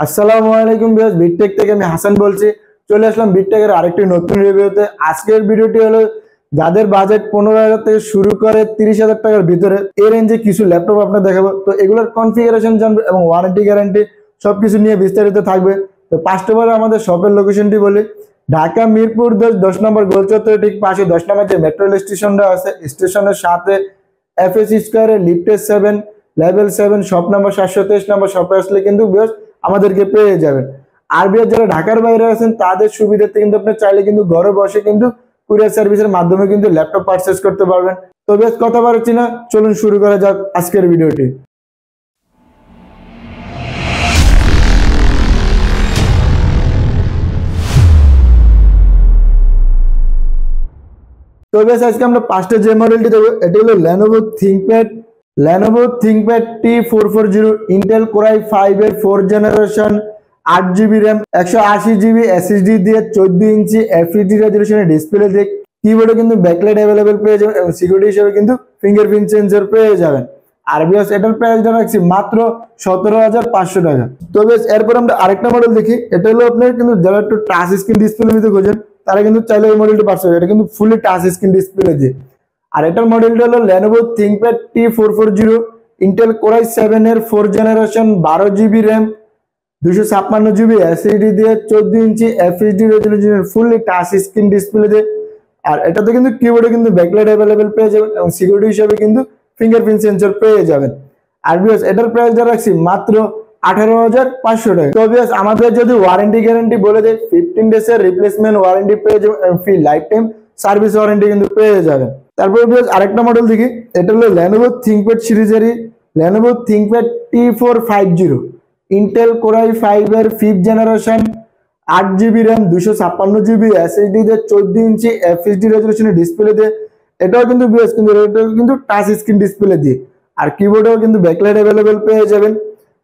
আসসালামু আলাইকুম ভিউয়ার্স, বিটটেক থেকে আমি হাসান বলছি। চলে আসলাম বিটটেকের আরেকটি নতুন রিভিউতে। আজকের ভিডিওটি হলো যাদের বাজেট 15,000 থেকে শুরু করে 30,000 টাকার ভিতরে এই রেঞ্জে কিছু ল্যাপটপ আপনাদের দেখাবো। তো এগুলোর কনফিগারেশন জানবো এবং ওয়ারেন্টি গ্যারান্টি সবকিছু নিয়ে বিস্তারিত থাকবে। তো ফার্স্ট অফ অল আমাদের শপের লোকেশনটি বলি। ঢাকা মিরপুর 10 নম্বর গোল চত্বরের ঠিক পাশে 10 নম্বর যে মেট্রো রেল স্টেশনটা আছে, স্টেশনের সাথে এফএসি স্কয়ারে লিফটের 7 লেভেল 7 শপ নাম্বার 723 নম্বর শপে আসলে কিন্তু বেশ আমাদেরকে পেয়ে যাবেন। আর যারা ঢাকার বাইরে আছেন তাদের সুবিধার্থে কিন্তু আপনি চাইলে কিন্তু ঘরে বসে কিন্তু কুরিয়ার সার্ভিসের মাধ্যমে কিন্তু ল্যাপটপ পারচেজ করতে পারবেন। তো বেশ কথা বাড়াচ্ছি না, চলুন শুরু করা যাক আজকের ভিডিওটি। তো বেশ আজকে আমরা পাঁচটা যে মডেলটি দেবো এটি হলো Lenovo ThinkPad T440 Intel Core i5 এর 4th generation 8GB RAM 128GB SSD দিয়ে 14 ইঞ্চি FHD রেজোলিউশনের ডিসপ্লে দিয়ে কিবোর্ডে কিন্তু ব্যাকলাইট अवेलेबल পেয়ে যাবেন এবং সিকিউরিটি হিসেবে কিন্তু ফিঙ্গারপ্রিন্ট সেন্সর পেয়ে যাবেন। আর বিয়াস এটার প্রাইসটা রাখছি মাত্র 17,500 টাকা। তো বেশ এরপর আমরা আরেকটা মডেল দেখি। এটা হলো আপনার কিন্তু যারা একটু টাচ স্ক্রিন ডিসপ্লে নিতে খোঁজেন তারা কিন্তু চাইলে এই মডেলটি পাচ্ছে। এটা কিন্তু ফুলি টাচ স্ক্রিন ডিসপ্লে দিয়ে। আর এটার মডেলটা হলো Lenovo ThinkPad T440 Intel Core i7 এর 4th generation 12GB RAM 256GB SSD দিয়ে 14 ইঞ্চি FHD রেজোলিউশনের ফুলি টাচ স্ক্রিন ডিসপ্লে দিয়ে। আর এটাতে কিন্তু কিবোর্ডে কিন্তু ব্যাকলাইট अवेलेबल পেয়ে যাবেন এবং সিকিউরিটি হিসেবে কিন্তু ফিঙ্গারপ্রিন্ট সেন্সর পেয়ে যাবেন। আর বিয়াস এটার প্রাইসটা রাখছি মাত্র 18,500 টাকা। তো বিয়াস আমাদের যদি ওয়ারেন্টি গ্যারান্টি বলে দেয় 15 ডেজ এর রিপ্লেসমেন্ট ওয়ারেন্টি পেয়ে যাবেন এবং free life time service warranty কিন্তু পেয়ে যাবেন। তারপরে বিয়াস আরেকটা মডেল দেখি। এটা হলো Lenovo ThinkPad সিরিজেরই Lenovo ThinkPad T450 Intel Core i5 এর 5th generation 8GB RAM 256GB SSD দিয়ে 14 ইঞ্চি FHD রেজোলিউশনের ডিসপ্লে দিয়ে। এটাও কিন্তু বিয়াস কিন্তু টাচ স্ক্রিন ডিসপ্লে দিয়ে। আর কিবোর্ডেও কিন্তু ব্যাকলাইট अवेलेबल পেয়ে যাবেন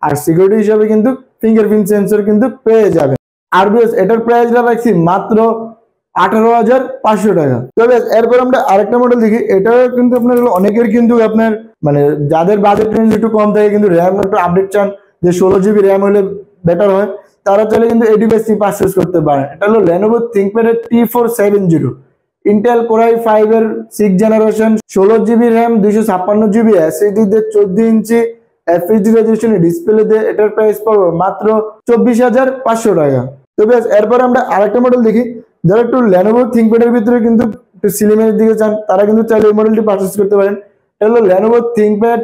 আর সিকিউরিটি হিসেবে কিন্তু ফিঙ্গারপ্রিন্ট সেন্সর কিন্তু পেয়ে যাবেন। আর বিয়াস এটার প্রাইসটা রাখছি মাত্র 18,500 টাকা। তবে এরপর আমরা আরেকটা মডেল দেখি। এটা কিন্তু আপনার অনেকের কিন্তু আপনার মানে যাদের বাজেট রেঞ্জ একটু কম থাকে কিন্তু র্যাম একটু আপডেট চান যে 16GB র্যাম হলে বেটার হয়, তারা চাইলে কিন্তু এই ডিভাইসটি পারচেজ করতে পারেন। এটা হলো Lenovo ThinkPad T470 Intel Core i5 এর 6th generation 16GB RAM 256GB SSD দিয়ে 14 ইঞ্চি FHD রেজোলিউশনের ডিসপ্লে দিয়ে। এটার প্রাইস পড়বে মাত্র 24,500 টাকা। তো বেশ এরপর আমরা আরেকটা মডেল দেখি। যারা একটু Lenovo ThinkPad এর ভিতরে কিন্তু একটু স্লিমের দিকে চান তারা কিন্তু চাইলে এই মডেলটি পারচেজ করতে পারেন। এটা হলো Lenovo ThinkPad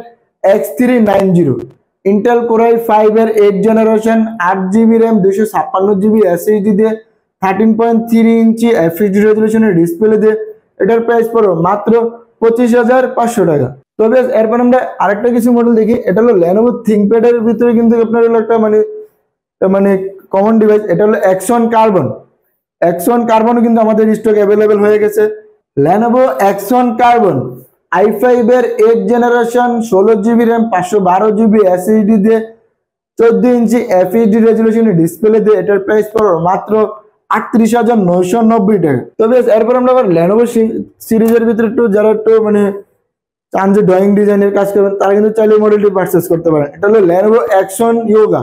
X390 Intel Core i5 এর 8th generation 8GB RAM 256GB SSD দিয়ে 13.3 ইঞ্চি FHD রেজোলিউশনের ডিসপ্লে দিয়ে। এটার প্রাইস পড়বে মাত্র 25,500 টাকা। তবে এরপর আমরা আরেকটা কিছু মডেল দেখি। এটা হলো Lenovo ThinkPad এর ভিতরে কিন্তু আপনার হলো একটা মানে কমন ডিভাইস। এটা হলো Axon Carbon কিন্তু আমাদের স্টক अवेलेबल হয়ে গেছে। Lenovo Axon Carbon i5 এর 8th generation 16GB RAM 512GB SSD দিয়ে 14 ইঞ্চি FHD রেজোলিউশনের ডিসপ্লে দিয়ে। এটার প্রাইস পড়বে মাত্র 38,990 টাকা। তবে এরপর আমরা আবার Lenovo সিরিজের ভিতরে একটু যারা একটু মানে চান যে ড্রয়িং ডিজাইনের কাজ করবেন তারা কিন্তু চাইলে মডেলটি পারচেজ করতে পারেন। এটা হলো Lenovo Action Yoga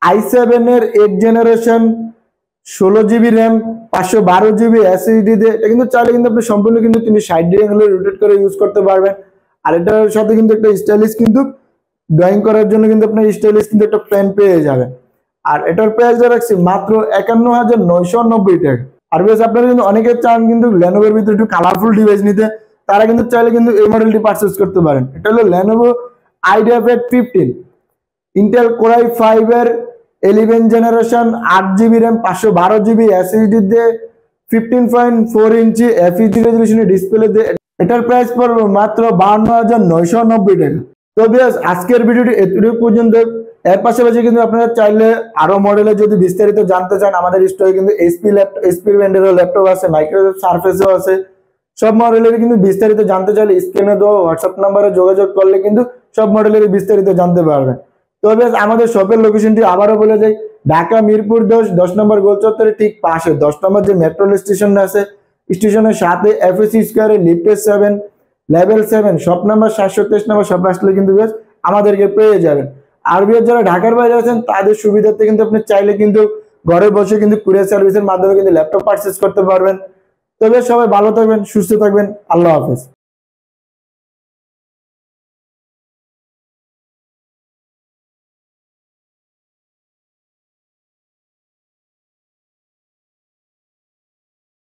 i7 এর 8th generation 16GB RAM 512GB SSD দিয়ে। এটা কিন্তু চাইলে কিন্তু আপনি সম্পূর্ণ কিন্তু 360 ডিগ্রি অ্যাঙ্গেলে রোটেট করে ইউজ করতে পারবেন। আর এটার সাথে কিন্তু একটা স্টাইলিশ কিন্তু ড্রয়িং করার জন্য কিন্তু আপনার স্টাইলিশ কিন্তু একটা পেন পেয়ে যাবেন। আর এটার প্রাইস রাখছি মাত্র 51,990 টাকা। আর বেশ আপনারা কিন্তু অনেকে চান কিন্তু Lenovo এর ভিতরে একটু কালারফুল ডিভাইস নিতে, তারা কিন্তু চাইলে কিন্তু এই মডেলটি পারচেজ করতে পারেন। এটা হলো Lenovo IdeaPad 15 Intel Core i5 এর 11th generation 8GB RAM 512GB SSD দিয়ে 15.4 ইঞ্চি FHD রেজোলিউশনের ডিসপ্লে দিয়ে। এটার প্রাইস পড়বে মাত্র 52,990 টাকা। তো বিয়াস আজকের ভিডিওটি এতটুকু পর্যন্ত। এর পাশাপাশি কিন্তু আপনারা চাইলে আরো মডেলের যদি বিস্তারিত জানতে চান আমাদের স্টোরে কিন্তু HP ব্র্যান্ডের ল্যাপটপ আছে, মাইক্রোসফট সারফেসও আছে। সব মডেলের কিন্তু বিস্তারিত জানতে চাইলে স্ক্রিনে দেওয়া হোয়াটসঅ্যাপ নাম্বারে যোগাযোগ করলে কিন্তু সব মডেলের বিস্তারিত জানতে পারবেন। তো বেশ আমাদের শপের লোকেশনটি আবারও বলে যাই। ঢাকা মিরপুর 10 নম্বর গোল চত্বরের ঠিক পাশে 10 নম্বর যে মেট্রো স্টেশন আছে স্টেশনের সাথে এফএসি স্কয়ারে লিফটের 7 লেভেল 7 শপ নাম্বার 723 নম্বর শপে আসলে কিন্তু বেশ আমাদেরকে পেয়ে যাবেন। আর ভিউয়ার্স যারা ঢাকার বাইরে আছেন তাদের সুবিধার্থে কিন্তু আপনি চাইলে কিন্তু ঘরে বসে কিন্তু কুরিয়ার সার্ভিসের মাধ্যমে কিন্তু ল্যাপটপ পারচেজ করতে পারবেন। তবে সবাই ভালো থাকবেন, সুস্থ থাকবেন, আল্লাহ হাফেজ।